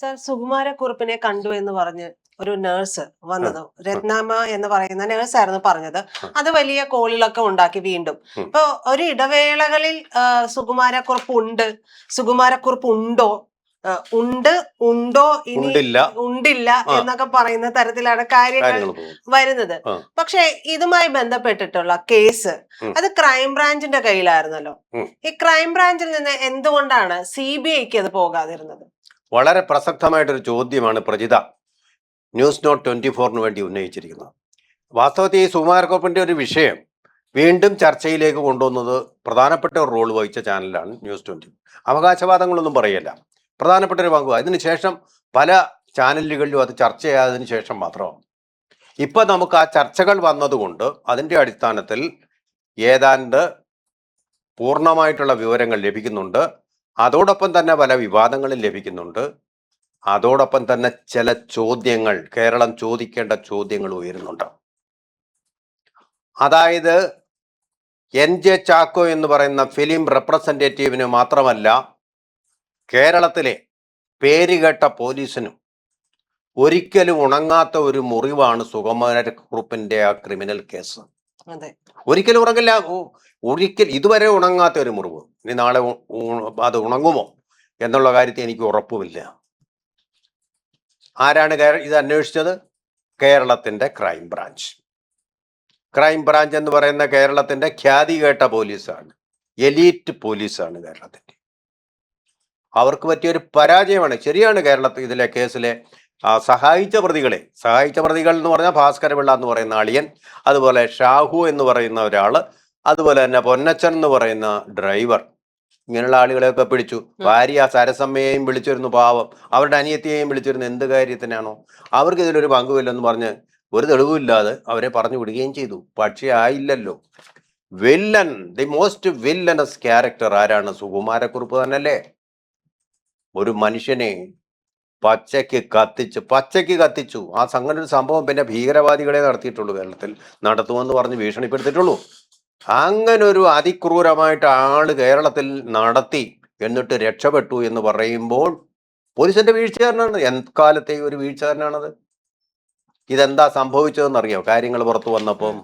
Sir സുകുമാരക്കുറുപ്പിനെ കണ്ടു എന്ന് പറഞ്ഞ് ഒരു നേഴ്സ് വന്നത് രത്നാമ എന്ന് പറയുന്ന നേഴ്സായിരുന്നു പറഞ്ഞത്. അത് വലിയ കോളിളക്കം ഉണ്ടാക്കി വീണ്ടും. ഇപ്പൊ ഒരു ഇടവേളകളിൽ സുകുമാരക്കുറുപ്പ് ഉണ്ടോ, ഉണ്ട്, ഉണ്ടോ, ഇനി ഉണ്ടില്ല എന്നൊക്കെ പറയുന്ന തരത്തിലാണ് കാര്യങ്ങൾ വരുന്നത്. പക്ഷെ ഇതുമായി ബന്ധപ്പെട്ടിട്ടുള്ള കേസ് അത് ക്രൈംബ്രാഞ്ചിന്റെ കയ്യിലായിരുന്നല്ലോ. ഈ ക്രൈംബ്രാഞ്ചിൽ നിന്ന് എന്തുകൊണ്ടാണ് CBIക്ക് അത് പോകാതിരുന്നത്? വളരെ പ്രസക്തമായിട്ടൊരു ചോദ്യമാണ് പ്രജിത ന്യൂസ് നോട്ട് 24 വേണ്ടി ഉന്നയിച്ചിരിക്കുന്നത്. വാസ്തവത്തിൽ ഈ സുകുമാരക്കുറുപ്പിന്റെ ഒരു വിഷയം വീണ്ടും ചർച്ചയിലേക്ക് കൊണ്ടുവന്നത് പ്രധാനപ്പെട്ട ഒരു റോൾ വഹിച്ച ചാനലാണ് ന്യൂസ് 24. അവകാശവാദങ്ങളൊന്നും പറയല്ല, പ്രധാനപ്പെട്ട ഒരു പങ്ക്. അതിനുശേഷം പല ചാനലുകളിലും അത് ചർച്ച ചെയ്യാതിനു ശേഷം മാത്രമാണ് ഇപ്പം നമുക്ക് ആ ചർച്ചകൾ വന്നതുകൊണ്ട് അതിൻ്റെ അടിസ്ഥാനത്തിൽ ഏതാണ്ട് പൂർണ്ണമായിട്ടുള്ള വിവരങ്ങൾ ലഭിക്കുന്നുണ്ട്. അതോടൊപ്പം തന്നെ പല വിവാദങ്ങളും ലഭിക്കുന്നുണ്ട്. അതോടൊപ്പം തന്നെ ചില ചോദ്യങ്ങൾ, കേരളം ചോദിക്കേണ്ട ചോദ്യങ്ങൾ ഉയരുന്നുണ്ട്. അതായത് NJ ചാക്കോ എന്ന് പറയുന്ന ഫിലിം റെപ്രസെൻറ്റേറ്റീവിന് മാത്രമല്ല, കേരളത്തിലെ പേരുകേട്ട പോലീസിനും ഒരിക്കലും ഉണങ്ങാത്ത ഒരു മുറിവാണ് സുകുമാരക്കുറുപ്പിന്റെ ആ ക്രിമിനൽ കേസ്. ഒരിക്കലും ഉണങ്ങില്ല, ഇതുവരെ ഉണങ്ങാത്ത ഒരു മുറിവ്. ഇനി നാളെ അത് ഉണങ്ങുമോ എന്നുള്ള കാര്യത്തിൽ എനിക്ക് ഉറപ്പുമില്ല. ആരാണ് ഇത് അന്വേഷിച്ചത്? കേരളത്തിന്റെ ക്രൈംബ്രാഞ്ച്. ക്രൈംബ്രാഞ്ച് എന്ന് പറയുന്ന കേരളത്തിന്റെ ഖ്യാതി കേട്ട പോലീസാണ്, എലീറ്റ് പോലീസാണ് കേരളത്തിന്റെ. അവർക്ക് പറ്റിയൊരു പരാജയമാണ്. ശരിയാണ്, കേരളത്തിൽ ഇതിലെ കേസിലെ സഹായിച്ച പ്രതികൾ എന്ന് പറഞ്ഞാൽ ഭാസ്കരപിള്ള എന്ന് പറയുന്ന അളിയൻ, അതുപോലെ ഷാഹു എന്ന് പറയുന്ന ഒരാൾ, അതുപോലെ തന്നെ പൊന്നച്ചൻ എന്ന് പറയുന്ന ഡ്രൈവർ, ഇങ്ങനെയുള്ള ആളുകളെയൊക്കെ പിടിച്ചു. ഭാര്യ സരസമ്മയെയും വിളിച്ചിരുന്നു, പാവം, അവരുടെ അനിയത്തിയെയും വിളിച്ചിരുന്നു. എന്ത് കാര്യത്തിനാണോ? അവർക്ക് ഇതിലൊരു പങ്കുമില്ലെന്ന് പറഞ്ഞ് ഒരു തെളിവില്ലാതെ അവരെ പറഞ്ഞു വിടുകയും ചെയ്തു. പക്ഷേ ആയില്ലല്ലോ. Villain, the most villainous character ആരാണ്? സുകുമാരക്കുറുപ്പ് തന്നെയല്ലേ. ഒരു മനുഷ്യനെ പച്ചയ്ക്ക് കത്തിച്ചു. ആ ഒരു സംഭവം പിന്നെ ഭീകരവാദികളെ നടത്തിയിട്ടുള്ളൂ, കേരളത്തിൽ നടത്തുമെന്ന് പറഞ്ഞ് ഭീഷണിപ്പെടുത്തിയിട്ടുള്ളൂ. അങ്ങനൊരു അതിക്രൂരമായിട്ട് ആള് കേരളത്തിൽ നടത്തി, എന്നിട്ട് രക്ഷപ്പെട്ടു എന്ന് പറയുമ്പോൾ പോലീസിന്റെ വീഴ്ചക്കാരനാണ്. എക്കാലത്തെയും ഒരു വീഴ്ചക്കാരനാണത്. ഇതെന്താ സംഭവിച്ചതെന്നറിയോ? കാര്യങ്ങൾ പുറത്തു വന്നപ്പം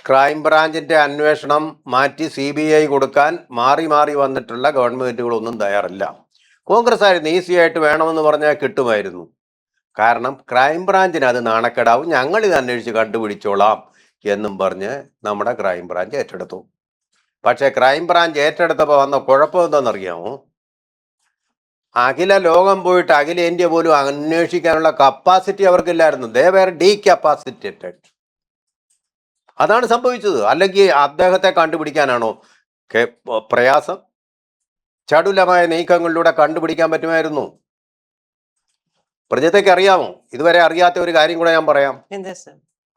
ക്രൈംബ്രാഞ്ചിന്റെ അന്വേഷണം മാറ്റി CBI കൊടുക്കാൻ മാറി വന്നിട്ടുള്ള ഗവൺമെന്റുകളൊന്നും തയ്യാറില്ല. കോൺഗ്രസ് ആയിരുന്നു ഈസിയായിട്ട് വേണമെന്ന് പറഞ്ഞാൽ കിട്ടുമായിരുന്നു. കാരണം ക്രൈംബ്രാഞ്ചിന് അത് നാണക്കേടാവും, ഞങ്ങൾ ഇത് അന്വേഷിച്ച് കണ്ടുപിടിച്ചോളാം എന്നും പറഞ്ഞ് നമ്മുടെ ക്രൈംബ്രാഞ്ച് ഏറ്റെടുത്തു. പക്ഷെ ക്രൈംബ്രാഞ്ച് ഏറ്റെടുത്തപ്പോൾ വന്ന കുഴപ്പം എന്താണെന്നറിയാമോ? അഖില ലോകം പോയിട്ട് അഖിലേന്ത്യ പോലും അന്വേഷിക്കാനുള്ള കപ്പാസിറ്റി അവർക്കില്ലായിരുന്നു. They were ഡീകപ്പാസിറ്റേറ്റഡ്. അതാണ് സംഭവിച്ചത്. അല്ലെങ്കിൽ അദ്ദേഹത്തെ കണ്ടുപിടിക്കാനാണോ പ്രയാസം? ചടുലമായ നീക്കങ്ങളിലൂടെ കണ്ടുപിടിക്കാൻ പറ്റുമായിരുന്നു. പ്രജത്തേക്ക് അറിയാമോ? ഇതുവരെ അറിയാത്ത ഒരു കാര്യം കൂടെ ഞാൻ പറയാം.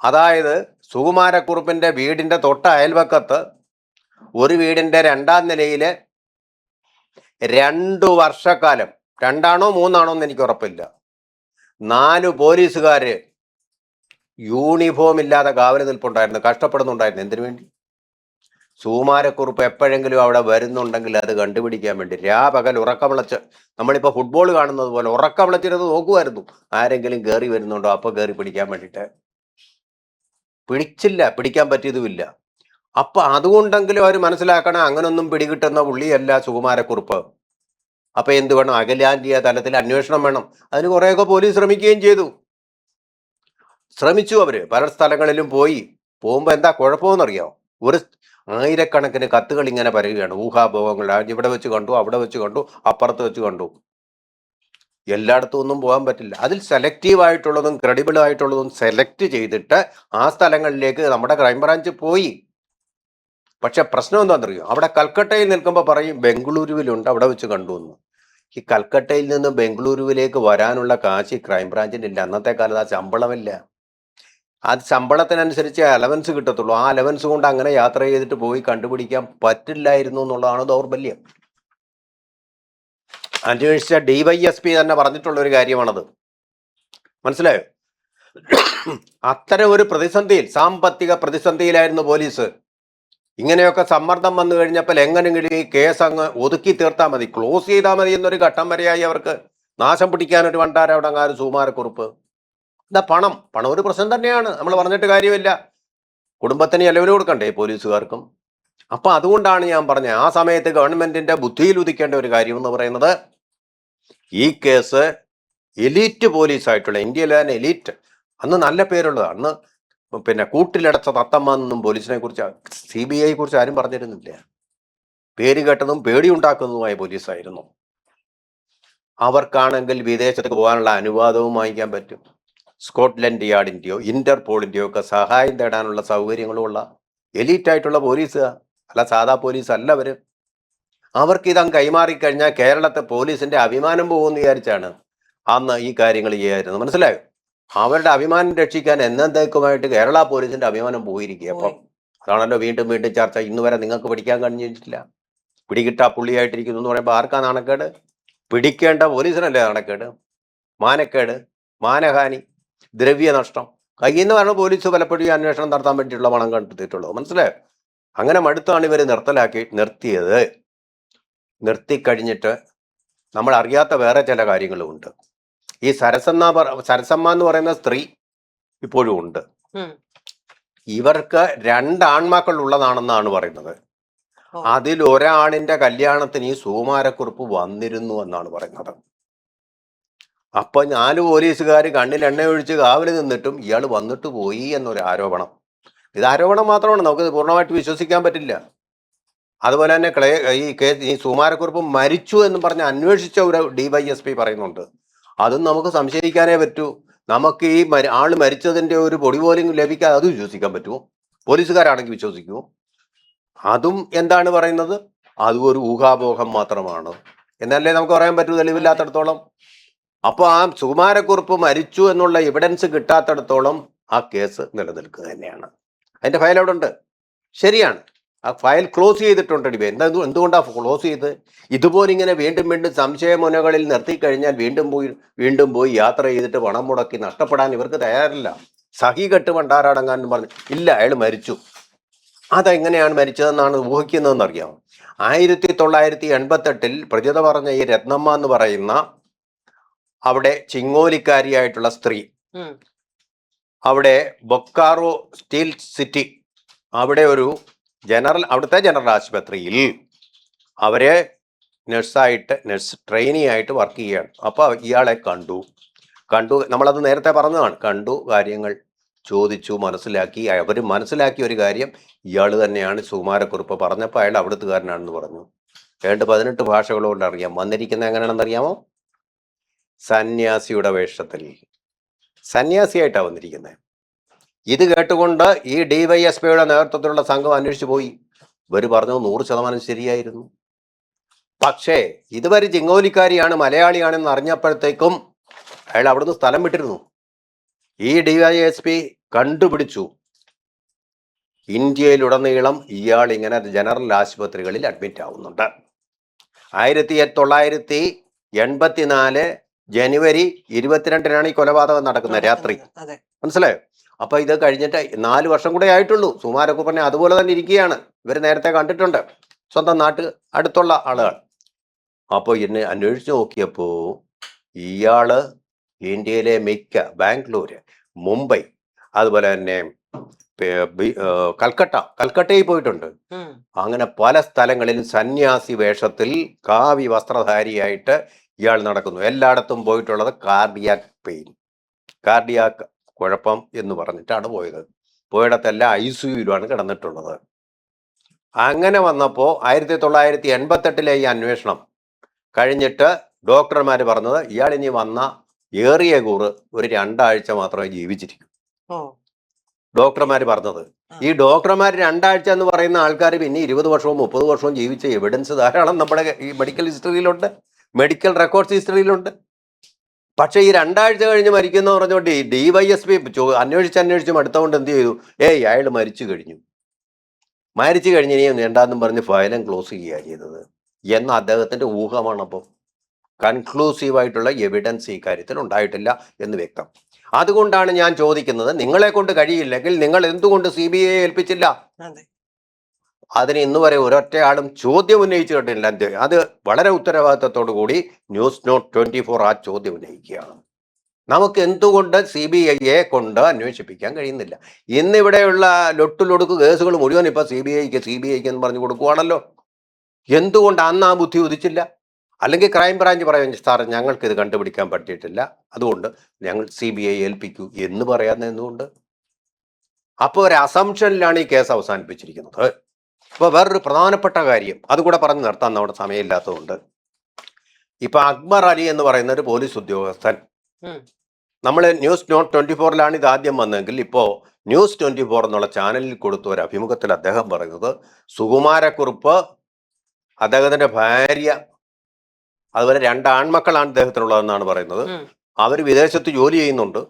അതായത് സുകുമാരക്കുറുപ്പിന്റെ വീടിന്റെ തൊട്ട അയൽവക്കത്ത് ഒരു വീടിന്റെ 2ാം നിലയില് 2 വർഷക്കാലം, 2ആണോ 3ആണോ എന്ന് എനിക്ക് ഉറപ്പില്ല, 4 പോലീസുകാര് യൂണിഫോം ഇല്ലാതെ കാവല് നിൽപ്പുണ്ടായിരുന്നു, കഷ്ടപ്പെടുന്നുണ്ടായിരുന്നു. എന്തിനു വേണ്ടി? സുകുമാരക്കുറുപ്പ് എപ്പോഴെങ്കിലും അവിടെ വരുന്നുണ്ടെങ്കിൽ അത് കണ്ടുപിടിക്കാൻ വേണ്ടി രാപകൽ ഉറക്കമിളച്ച്, നമ്മളിപ്പോൾ ഫുട്ബോൾ കാണുന്നത് പോലെ ഉറക്കമിളച്ചിരുന്ന് നോക്കുമായിരുന്നു ആരെങ്കിലും കയറി വരുന്നുണ്ടോ, അപ്പോൾ കയറി പിടിക്കാൻ വേണ്ടിയിട്ട്. പിടിക്കാൻ പറ്റിയതുമില്ല. അപ്പൊ അതുകൊണ്ടെങ്കിലും അവർ മനസ്സിലാക്കണം, അങ്ങനൊന്നും പിടികിട്ടുന്ന പുള്ളിയല്ല സുകുമാരക്കുറുപ്പ്. അപ്പൊ എന്ത് വേണം? അഖിലേന്ത്യാ തലത്തിൽ അന്വേഷണം വേണം. അതിന് കുറേയൊക്കെ പോലീസ് ശ്രമിച്ചു. അവര് പല സ്ഥലങ്ങളിലും പോകുമ്പോൾ എന്താ കുഴപ്പമെന്നറിയാമോ? ഒരു ആയിരക്കണക്കിന് കത്തുകൾ ഇങ്ങനെ പറയുകയാണ്, ഊഹാഭോഗങ്ങൾ. ഇവിടെ വെച്ച് കണ്ടു, അവിടെ വെച്ച് കണ്ടു, അപ്പുറത്ത് വെച്ച് കണ്ടു. എല്ലായിടത്തും ഒന്നും പോകാൻ പറ്റില്ല. അതിൽ സെലക്റ്റീവ് ആയിട്ടുള്ളതും ക്രെഡിബിൾ ആയിട്ടുള്ളതും സെലക്ട് ചെയ്തിട്ട് ആ സ്ഥലങ്ങളിലേക്ക് നമ്മുടെ ക്രൈംബ്രാഞ്ച് പോയി. പക്ഷെ പ്രശ്നം എന്താണെന്നറിയോ? അവിടെ കൽക്കട്ടയിൽ നിൽക്കുമ്പോൾ പറയും ബംഗളൂരുവിലുണ്ട്, അവിടെ വെച്ച് കണ്ടു എന്ന്. ഈ കൽക്കട്ടയിൽ നിന്ന് ബംഗളൂരുവിലേക്ക് വരാനുള്ള കാശ് ക്രൈംബ്രാഞ്ചിനില്ല. അന്നത്തെ കാലത്ത് ആ ശമ്പളമില്ല. ആ ശമ്പളത്തിനനുസരിച്ച് അലവൻസ് കിട്ടത്തുള്ളൂ. ആ അലവൻസ് കൊണ്ട് അങ്ങനെ യാത്ര ചെയ്തിട്ട് പോയി കണ്ടുപിടിക്കാൻ പറ്റില്ലായിരുന്നു എന്നുള്ളതാണ് ദൗർബല്യം. അന്വേഷിച്ച DYSP തന്നെ പറഞ്ഞിട്ടുള്ള ഒരു കാര്യമാണത്. മനസ്സിലായോ? അത്തരം ഒരു പ്രതിസന്ധിയിൽ, സാമ്പത്തിക പ്രതിസന്ധിയിലായിരുന്നു പോലീസ്. ഇങ്ങനെയൊക്കെ സമ്മർദ്ദം വന്നു കഴിഞ്ഞപ്പോൾ എങ്ങനെയെങ്കിലും ഈ കേസ് അങ്ങ് ഒതുക്കി തീർത്താൽ മതി, ക്ലോസ് ചെയ്താൽ മതി എന്നൊരു ഘട്ടം വരെയായി അവർക്ക്. നാശം പിടിക്കാനൊരു വണ്ടാരവിടങ്ങാരും സുകുമാരക്കുറുപ്പ്. എന്താ പണം ഒരു പ്രശ്നം തന്നെയാണ്, നമ്മൾ പറഞ്ഞിട്ട് കാര്യമില്ല. കുടുംബത്തിന് ചെലവിന് കൊടുക്കണ്ടേ പോലീസുകാർക്കും? അപ്പൊ അതുകൊണ്ടാണ് ഞാൻ പറഞ്ഞത്, ആ സമയത്ത് ഗവൺമെന്റിന്റെ ബുദ്ധിയിൽ ഉദിക്കേണ്ട ഒരു കാര്യം എന്ന് പറയുന്നത്, ഈ കേസ് എലീറ്റ് പോലീസായിട്ടുള്ള, ഇന്ത്യയിലെ തന്നെ എലീറ്റ്, അന്ന് നല്ല പേരുള്ളതാണ്. അന്ന് പിന്നെ കൂട്ടിലടച്ച തത്തമ്മ എന്നും പോലീസിനെ കുറിച്ച്, CBI കുറിച്ച് ആരും പറഞ്ഞിരുന്നില്ല. പേര് കേട്ടതും പേടിയുണ്ടാക്കുന്നതുമായ പോലീസായിരുന്നു. അവർക്കാണെങ്കിൽ വിദേശത്ത് പോകാനുള്ള അനുവാദവും വാങ്ങിക്കാൻ പറ്റും. സ്കോട്ട്ലൻഡ് യാർഡിൻ്റെയോ ഇന്റർപോളിൻ്റെയോ ഒക്കെ സഹായം തേടാനുള്ള സൗകര്യങ്ങളും ഉള്ള എലീറ്റ് ആയിട്ടുള്ള പോലീസ്, അല്ല സാധാ പോലീസ് അല്ല അവര്. അവർക്ക് ഇതങ്ങ് കൈമാറിക്കഴിഞ്ഞാൽ കേരളത്തെ പോലീസിന്റെ അഭിമാനം പോകുമെന്ന് വിചാരിച്ചാണ് അന്ന് ഈ കാര്യങ്ങൾ ചെയ്യായിരുന്നു. മനസ്സിലായോ? അവരുടെ അഭിമാനം രക്ഷിക്കാൻ എന്നേക്കുമായിട്ട് കേരള പോലീസിന്റെ അഭിമാനം പോയിരിക്കുക. അപ്പം അതാണല്ലോ വീണ്ടും വീണ്ടും ചർച്ച. ഇന്ന് വരെ നിങ്ങൾക്ക് പിടിക്കാൻ കഴിഞ്ഞിട്ടില്ല, പിടികിട്ടാ പുള്ളിയായിട്ടിരിക്കുന്നു എന്ന് പറയുമ്പോൾ ആർക്കാ നാണക്കേട്? പിടിക്കേണ്ട പോലീസിനല്ലേ നാണക്കേട്? മാനക്കേട്, മാനഹാനി, ദ്രവ്യനഷ്ടം. കയ്യിൽ നിന്ന് പറഞ്ഞ പോലീസ് പലപ്പോഴും അന്വേഷണം നടത്താൻ വേണ്ടിയിട്ടുള്ള പണം കണ്ടെത്തിയിട്ടുള്ളത്. മനസ്സിലായോ? അങ്ങനെ മടുത്താണ് ഇവർ നിർത്തിയത്. നിർത്തിക്കഴിഞ്ഞിട്ട് നമ്മൾ അറിയാത്ത വേറെ ചില കാര്യങ്ങളുമുണ്ട്. ഈ സരസമ്മ എന്ന് പറയുന്ന സ്ത്രീ ഇപ്പോഴും ഉണ്ട്. ഇവർക്ക് 2 ആൺമക്കൾ ഉള്ളതാണെന്നാണ് പറയുന്നത്. അതിൽ ഒരാണിന്റെ കല്യാണത്തിന് ഈ സുകുമാരക്കുറുപ്പ് വന്നിരുന്നു എന്നാണ് പറയുന്നത്. അപ്പൊ 4 പോലീസുകാർ കണ്ണിൽ എണ്ണ ഒഴിച്ച് കാവല് നിന്നിട്ടും ഇയാൾ വന്നിട്ട് പോയി എന്നൊരു ആരോപണം. ഇത് ആരോപണം മാത്രമാണ്, നമുക്ക് പൂർണ്ണമായിട്ട് വിശ്വസിക്കാൻ പറ്റില്ല. അതുപോലെ തന്നെ ഈ സുകുമാരക്കുറുപ്പ് മരിച്ചു എന്ന് പറഞ്ഞ് അന്വേഷിച്ച ഒരു DYSP പറയുന്നുണ്ട്. അതും നമുക്ക് സംശയിക്കാനേ പറ്റൂ. നമുക്ക് ഈ ആള് മരിച്ചതിന്റെ ഒരു പൊടി പോലും ലഭിക്കാതെ അത് വിശ്വസിക്കാൻ പറ്റുമോ? പോലീസുകാരാണെങ്കിൽ വിശ്വസിക്കുമോ? അതും എന്താണ് പറയുന്നത്, അതും ഒരു ഊഹാപോഹം മാത്രമാണ് എന്നല്ലേ നമുക്ക് പറയാൻ പറ്റൂ, തെളിവില്ലാത്തടത്തോളം. അപ്പോൾ ആ സുകുമാരക്കുറുപ്പ് മരിച്ചു എന്നുള്ള എവിഡൻസ് കിട്ടാത്തടത്തോളം ആ കേസ് നിലനിൽക്കുക തന്നെയാണ്. അതിന്റെ ഫയൽ അവിടെ ഉണ്ട്, ശരിയാണ്. ആ ഫയൽ ക്ലോസ് ചെയ്തിട്ടുണ്ട്. എന്തുകൊണ്ടാണ് ക്ലോസ് ചെയ്ത്? ഇതുപോലെ ഇങ്ങനെ വീണ്ടും വീണ്ടും സംശയമുനകളിൽ നിർത്തിക്കഴിഞ്ഞാൽ വീണ്ടും പോയി യാത്ര ചെയ്തിട്ട് പണം മുടക്കി നഷ്ടപ്പെടാൻ ഇവർക്ക് തയ്യാറില്ല. സഹി കെട്ട് പണ്ടാരടങ്ങാൻ പറഞ്ഞു. ഇല്ല, അയാൾ മരിച്ചു. അതെങ്ങനെയാണ് മരിച്ചതെന്നാണ് ഊഹിക്കുന്നതെന്ന് അറിയാമോ? 1988 പ്രജിത പറഞ്ഞ ഈ രത്നമ്മ എന്ന് പറയുന്ന അവിടെ ചിങ്ങോലിക്കാരിയായിട്ടുള്ള സ്ത്രീ, അവിടെ ബൊക്കാറോ സ്റ്റീൽ സിറ്റി, അവിടെ ഒരു അവിടുത്തെ ജനറൽ ആശുപത്രിയിൽ അവരെ നഴ്സ് ട്രെയിനി ആയിട്ട് വർക്ക് ചെയ്യുകയാണ്. അപ്പോൾ ഇയാളെ കണ്ടു, നമ്മളത് നേരത്തെ പറഞ്ഞതാണ്. കണ്ടു, കാര്യങ്ങൾ ചോദിച്ചു, മനസ്സിലാക്കി. അവർ മനസ്സിലാക്കിയ ഒരു കാര്യം, ഇയാൾ തന്നെയാണ് സുകുമാരക്കുറുപ്പ്. പറഞ്ഞപ്പോൾ അയാൾ അവിടുത്തുകാരനാണെന്ന് പറഞ്ഞു. 18 ഭാഷകളോട് അറിയാം. വന്നിരിക്കുന്നത് എങ്ങനെയാണെന്ന് അറിയാമോ? സന്യാസിയുടെ വേഷത്തിൽ, സന്യാസിയായിട്ടാണ് വന്നിരിക്കുന്നത്. ഇത് കേട്ടുകൊണ്ട് ഈ DYSPയുടെ നേതൃത്വത്തിലുള്ള സംഘം അന്വേഷിച്ചു പോയി. ഇവർ പറഞ്ഞു 100% ശരിയായിരുന്നു. പക്ഷേ ഇതുവരെ ചിങ്ങോലിക്കാരിയാണ്, മലയാളിയാണെന്ന് അറിഞ്ഞപ്പോഴത്തേക്കും അയാൾ അവിടുന്ന് സ്ഥലം വിട്ടിരുന്നു. ഈ DYSP കണ്ടുപിടിച്ചു, ഇന്ത്യയിലുടനീളം ഇയാൾ ഇങ്ങനെ ജനറൽ ആശുപത്രികളിൽ അഡ്മിറ്റ് ആവുന്നുണ്ട്. 1984 ജനുവരി 22-നാണ് ഈ കൊലപാതകം നടക്കുന്നത്, രാത്രി. മനസ്സിലായോ? അപ്പൊ ഇത് കഴിഞ്ഞിട്ട് 4 വർഷം കൂടെ ആയിട്ടുള്ളൂ. സുകുമാരക്കുറുപ്പിനെ അതുപോലെ തന്നെ ഇരിക്കുകയാണ്. ഇവർ നേരത്തെ കണ്ടിട്ടുണ്ട്, സ്വന്തം നാട്ടിൽ അടുത്തുള്ള ആളുകൾ. അപ്പോൾ എന്നെ അന്വേഷിച്ച് നോക്കിയപ്പോ ഇയാള് ഇന്ത്യയിലെ മിക്ക ബാംഗ്ലൂര്, മുംബൈ, അതുപോലെ തന്നെ കൽക്കട്ടയിൽ പോയിട്ടുണ്ട്. അങ്ങനെ പല സ്ഥലങ്ങളിലും സന്യാസി വേഷത്തിൽ കാവി വസ്ത്രധാരിയായിട്ട് ഇയാൾ നടക്കുന്നു. എല്ലായിടത്തും പോയിട്ടുള്ളത് കാർഡിയാക് കുഴപ്പം എന്ന് പറഞ്ഞിട്ടാണ് പോയത്. പോയിടത്തെല്ലാം ICUയിലാണ് കിടന്നിട്ടുള്ളത്. അങ്ങനെ വന്നപ്പോൾ 1988 ഈ അന്വേഷണം കഴിഞ്ഞിട്ട് ഡോക്ടർമാർ പറഞ്ഞത്, ഇയാൾ ഇനി വന്ന ഏറിയ കൂറ് ഒരു 2 ആഴ്ച മാത്രമേ ജീവിച്ചിരിക്കൂ. ഡോക്ടർമാർ പറഞ്ഞത്. ഈ ഡോക്ടർമാർ 2 ആഴ്ച എന്ന് പറയുന്ന ആൾക്കാർ പിന്നെ 20 വർഷവും 30 വർഷവും ജീവിച്ച എവിഡൻസ് ധാരാളം നമ്മുടെ ഈ മെഡിക്കൽ ഹിസ്റ്ററിയിലുണ്ട്, മെഡിക്കൽ റെക്കോർഡ്സ് ഹിസ്റ്ററിയിലുണ്ട്. പക്ഷേ ഈ 2 ആഴ്ച കഴിഞ്ഞ് മരിക്കുന്ന പറഞ്ഞുകൊണ്ട് ഈ DYSP അന്വേഷിച്ച് അടുത്തതുകൊണ്ട് എന്ത് ചെയ്തു? അയാൾ മരിച്ചു കഴിഞ്ഞു ഇനിയും വേണ്ടാന്നും പറഞ്ഞ് ഫയലും ക്ലോസ് ചെയ്യുകയാണ് ചെയ്തത് എന്ന അദ്ദേഹത്തിന്റെ ഊഹമാണ്. അപ്പോൾ കൺക്ലൂസീവായിട്ടുള്ള എവിഡൻസ് ഈ കാര്യത്തിൽ ഉണ്ടായിട്ടില്ല എന്ന് വ്യക്തം. അതുകൊണ്ടാണ് ഞാൻ ചോദിക്കുന്നത്, നിങ്ങളെ കൊണ്ട് കഴിയില്ലെങ്കിൽ നിങ്ങൾ എന്തുകൊണ്ട് CBI ഏൽപ്പിച്ചില്ല? അതിന് ഇന്ന് വരെ ഒരൊറ്റയാളും ചോദ്യം ഉന്നയിച്ചു കേട്ടില്ല. അത് വളരെ ഉത്തരവാദിത്തത്തോടു കൂടി ന്യൂസ് നോട്ട് 24 ആ ചോദ്യം ഉന്നയിക്കുകയാണ്. നമുക്ക് എന്തുകൊണ്ട് CBIയെ കൊണ്ട് അന്വേഷിപ്പിക്കാൻ കഴിയുന്നില്ല? ഇന്നിവിടെയുള്ള ലൊട്ടിലൊടുക്ക് കേസുകൾ മുഴുവൻ ഇപ്പൊ CBIക്ക് എന്ന് പറഞ്ഞു കൊടുക്കുവാണല്ലോ. എന്തുകൊണ്ട് അന്ന് ആ ബുദ്ധി ഉദിച്ചില്ല? അല്ലെങ്കിൽ ക്രൈംബ്രാഞ്ച് പറയും സാർ ഞങ്ങൾക്ക് ഇത് കണ്ടുപിടിക്കാൻ പറ്റിയിട്ടില്ല, അതുകൊണ്ട് ഞങ്ങൾ CBI ഏൽപ്പിക്കൂ എന്ന് പറയാൻ എന്തുകൊണ്ട്? അപ്പോൾ ഒരു അസംഷനിലാണ് ഈ കേസ് അവസാനിപ്പിച്ചിരിക്കുന്നത്. ഇപ്പോൾ വേറൊരു പ്രധാനപ്പെട്ട കാര്യം അതുകൂടെ പറഞ്ഞ് നിർത്താൻ നമ്മുടെ സമയമില്ലാത്തതുകൊണ്ട്, ഇപ്പൊ അക്ബർ അലി എന്ന് പറയുന്ന ഒരു പോലീസ് ഉദ്യോഗസ്ഥൻ, നമ്മൾ ന്യൂസ് നോട്ട് 24 ഇത് ആദ്യം വന്നെങ്കിൽ ഇപ്പോൾ ന്യൂസ് 24 എന്നുള്ള ചാനലിൽ കൊടുത്ത ഒരു അഭിമുഖത്തിൽ അദ്ദേഹം പറയുന്നത് സുകുമാരക്കുറുപ്പ്, അദ്ദേഹത്തിന്റെ ഭാര്യ, അതുപോലെ 2 ആൺമക്കളാണ് അദ്ദേഹത്തിനുള്ളതെന്നാണ് പറയുന്നത്. അവർ വിദേശത്ത് ജോലി ചെയ്യുന്നുണ്ട്,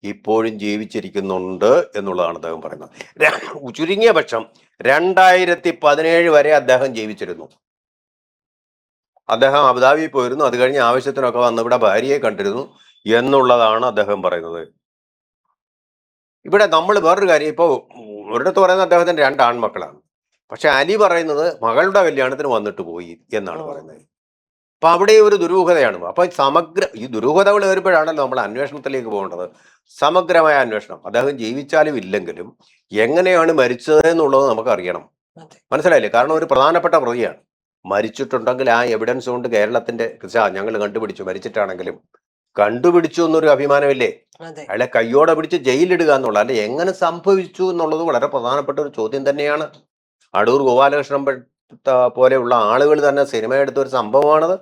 ഇപ്പോഴും ജീവിച്ചിരിക്കുന്നുണ്ട് എന്നുള്ളതാണ് അദ്ദേഹം പറയുന്നത്. ചുരുങ്ങിയ പക്ഷം 2017 വരെ അദ്ദേഹം ജീവിച്ചിരുന്നു. അദ്ദേഹം അബുദാബിയിൽ പോയിരുന്നു, അത് കഴിഞ്ഞ് ആവശ്യത്തിനൊക്കെ വന്ന് ഇവിടെ ഭാര്യയെ കണ്ടിരുന്നു എന്നുള്ളതാണ് അദ്ദേഹം പറയുന്നത്. ഇവിടെ നമ്മൾ വേറൊരു കാര്യം, ഇപ്പോൾ ഒരിടത്ത് പറയുന്നത് അദ്ദേഹത്തിന് 2 ആൺമക്കളാണ്, പക്ഷെ അലി പറയുന്നത് മകളുടെ കല്യാണത്തിന് വന്നിട്ട് പോയി എന്നാണ് പറയുന്നത്. അപ്പൊ അവിടെ ഒരു ദുരൂഹതയാണ്. അപ്പൊ ഈ ദുരൂഹതകൾ വരുമ്പോഴാണല്ലോ നമ്മൾ അന്വേഷണത്തിലേക്ക് പോകേണ്ടത്. സമഗ്രമായ അന്വേഷണം. അദ്ദേഹം ജീവിച്ചാലും ഇല്ലെങ്കിലും എങ്ങനെയാണ് മരിച്ചത് എന്നുള്ളത് നമുക്ക് അറിയണം. മനസ്സിലായില്ലേ? കാരണം ഒരു പ്രധാനപ്പെട്ട പ്രതിയാണ്. മരിച്ചിട്ടുണ്ടെങ്കിൽ ആ എവിഡൻസ് കൊണ്ട് കേരളത്തിന്റെ ഞങ്ങൾ കണ്ടുപിടിച്ചു, മരിച്ചിട്ടാണെങ്കിലും കണ്ടുപിടിച്ചു എന്നൊരു അഭിമാനമില്ലേ? അയാളെ കയ്യോടെ പിടിച്ച് ജയിലിടുക എന്നുള്ള, അല്ലെ എങ്ങനെ സംഭവിച്ചു എന്നുള്ളത് വളരെ പ്രധാനപ്പെട്ട ഒരു ചോദ്യം തന്നെയാണ്. അടൂർ ഗോപാലകൃഷ്ണൻ പോലെയുള്ള ആളുകൾ തന്നെ സിനിമ എടുത്ത ഒരു സംഭവമാണത്,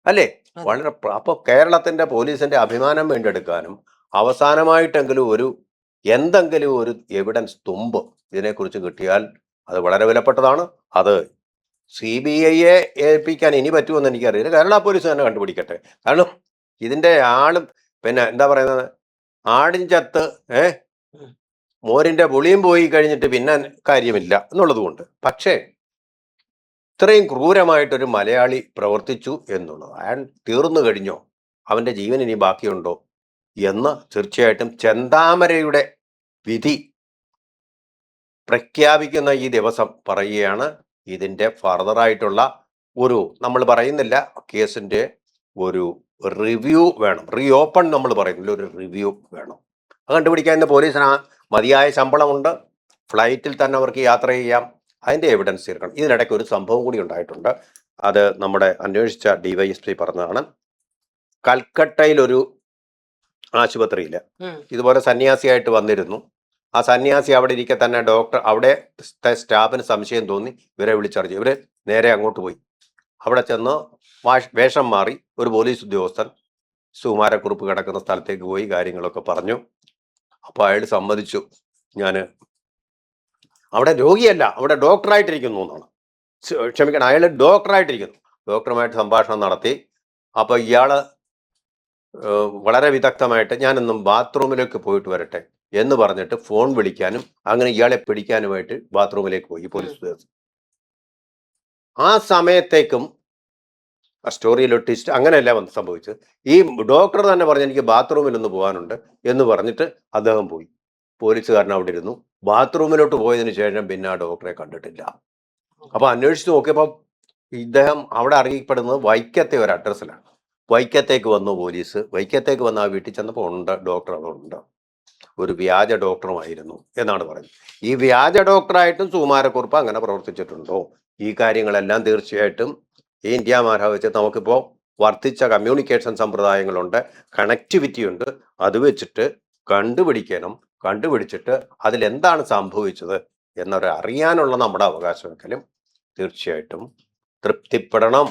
അല്ലേ? വളരെ അപ്പൊ കേരളത്തിന്റെ പോലീസിന്റെ അഭിമാനം വീണ്ടെടുക്കാനും അവസാനമായിട്ടെങ്കിലും എന്തെങ്കിലും ഒരു എവിഡൻസ് തുമ്പ് ഇതിനെക്കുറിച്ച് കിട്ടിയാൽ അത് വളരെ വിലപ്പെട്ടതാണ്. അത് CBIയെ ഏൽപ്പിക്കാൻ ഇനി പറ്റുമെന്ന് എനിക്കറിയില്ല. കേരള പോലീസ് തന്നെ കണ്ടുപിടിക്കട്ടെ. കാരണം ഇതിന്റെ ആളും പിന്നെ എന്താ പറയുന്നത്, ആടും ചത്ത് മോരിന്റെ പുളിയും പോയി കഴിഞ്ഞിട്ട് പിന്നെ കാര്യമില്ല എന്നുള്ളത് കൊണ്ട്. പക്ഷേ ഇത്രയും ക്രൂരമായിട്ടൊരു മലയാളി പ്രവർത്തിച്ചു എന്നുള്ളത്, അയാൾ തീർന്നു കഴിഞ്ഞോ, അവന്റെ ജീവൻ ഇനി ബാക്കിയുണ്ടോ എന്ന് തീർച്ചയായിട്ടും ചെന്താമരയുടെ വിധി പ്രഖ്യാപിക്കുന്ന ഈ ദിവസം പറയുകയാണ്. ഇതിന്റെ ഫർദറായിട്ടുള്ള നമ്മൾ പറയുന്നില്ല, കേസിന്റെ ഒരു റിവ്യൂ വേണം. റീഓപ്പൺ നമ്മൾ പറയുന്നില്ല, ഒരു റിവ്യൂ വേണം. അത് കണ്ടുപിടിക്കാൻ ഇന്ന് പോലീസിന് മതിയായ ശമ്പളമുണ്ട്, ഫ്ലൈറ്റിൽ തന്നെ അവർക്ക് യാത്ര ചെയ്യാം, അതിന്റെ എവിഡൻസ് തീർക്കണം. ഇതിനിടയ്ക്ക് ഒരു സംഭവം കൂടി ഉണ്ടായിട്ടുണ്ട്. അത് നമ്മുടെ അന്വേഷിച്ച DYSP പറഞ്ഞതാണ്. കൽക്കട്ടയിൽ ഒരു ആശുപത്രിയിൽ ഇതുപോലെ സന്യാസിയായിട്ട് വന്നിരുന്നു. ആ സന്യാസി അവിടെ ഇരിക്കെ തന്നെ ഡോക്ടർ, അവിടെ സ്റ്റാഫിന് സംശയം തോന്നി, ഇവരെ വിളിച്ചറിഞ്ഞു. ഇവര് നേരെ അങ്ങോട്ട് പോയി. അവിടെ ചെന്ന് വേഷം മാറി ഒരു പോലീസ് ഉദ്യോഗസ്ഥൻ സുകുമാരക്കുറുപ്പ് കിടക്കുന്ന സ്ഥലത്തേക്ക് പോയി കാര്യങ്ങളൊക്കെ പറഞ്ഞു. അപ്പൊ അയാൾ സമ്മതിച്ചു, ഞാൻ അവിടെ രോഗിയല്ല, അവിടെ ഡോക്ടറായിട്ടിരിക്കുന്നു എന്നാണ്. ക്ഷമിക്കണം, അയാൾ ഡോക്ടറായിട്ടിരിക്കുന്നു. ഡോക്ടറുമായിട്ട് സംഭാഷണം നടത്തി. അപ്പൊ ഇയാള് വളരെ വിദഗ്ധമായിട്ട് ഞാനൊന്നും ബാത്റൂമിലേക്ക് പോയിട്ട് വരട്ടെ എന്ന് പറഞ്ഞിട്ട് ഫോൺ വിളിക്കാനും അങ്ങനെ ഇയാളെ പിടിക്കാനുമായിട്ട് ബാത്റൂമിലേക്ക് പോയി പോലീസ് ഉദ്യോഗസ്ഥൻ. ആ സമയത്തേക്കും സ്റ്റോറിയിൽ ട്വിസ്റ്റ് അങ്ങനെയല്ല സംഭവിച്ചത്. ഈ ഡോക്ടർ തന്നെ പറഞ്ഞു എനിക്ക് ബാത്റൂമിൽ ഒന്ന് പോകാനുണ്ട് എന്ന് പറഞ്ഞിട്ട് അദ്ദേഹം പോയി. പോലീസുകാരൻ അവിടെ ഇരുന്നു. ബാത്റൂമിലോട്ട് പോയതിനു ശേഷം പിന്നെ ആ ഡോക്ടറെ കണ്ടിട്ടില്ല. അപ്പൊ അന്വേഷിച്ച് നോക്കിയപ്പോൾ ഇദ്ദേഹം അവിടെ അറിയപ്പെടുന്നത് വൈക്കത്തെ ഒരു അഡ്രസ്സിലാണ്. വൈക്കത്തേക്ക് വന്നു പോലീസ്. വൈക്കത്തേക്ക് വന്ന് ആ വീട്ടിൽ ചെന്നപ്പോൾ ഉണ്ട്, ഡോക്ടർ അവിടെ ഉണ്ട്. ഒരു വ്യാജ ഡോക്ടറുമായിരുന്നു എന്നാണ് പറയുന്നത്. ഈ വ്യാജ ഡോക്ടറായിട്ടും സുകുമാരക്കുറുപ്പ് അങ്ങനെ പ്രവർത്തിച്ചിട്ടുണ്ടോ? ഈ കാര്യങ്ങളെല്ലാം തീർച്ചയായിട്ടും ഈ ഇന്ത്യ മഹാരാജ വെച്ച് നമുക്കിപ്പോൾ വർദ്ധിച്ച കമ്മ്യൂണിക്കേഷൻ സമ്പ്രദായങ്ങളുണ്ട്, കണക്ടിവിറ്റി ഉണ്ട്. അത് വെച്ചിട്ട് കണ്ടുപിടിച്ചിട്ട് അതിലെന്താണ് സംഭവിച്ചത് എന്നൊരു അറിയാനുള്ള നമ്മുടെ അവകാശമെങ്കിലും തീർച്ചയായിട്ടും തൃപ്തിപ്പെടണം.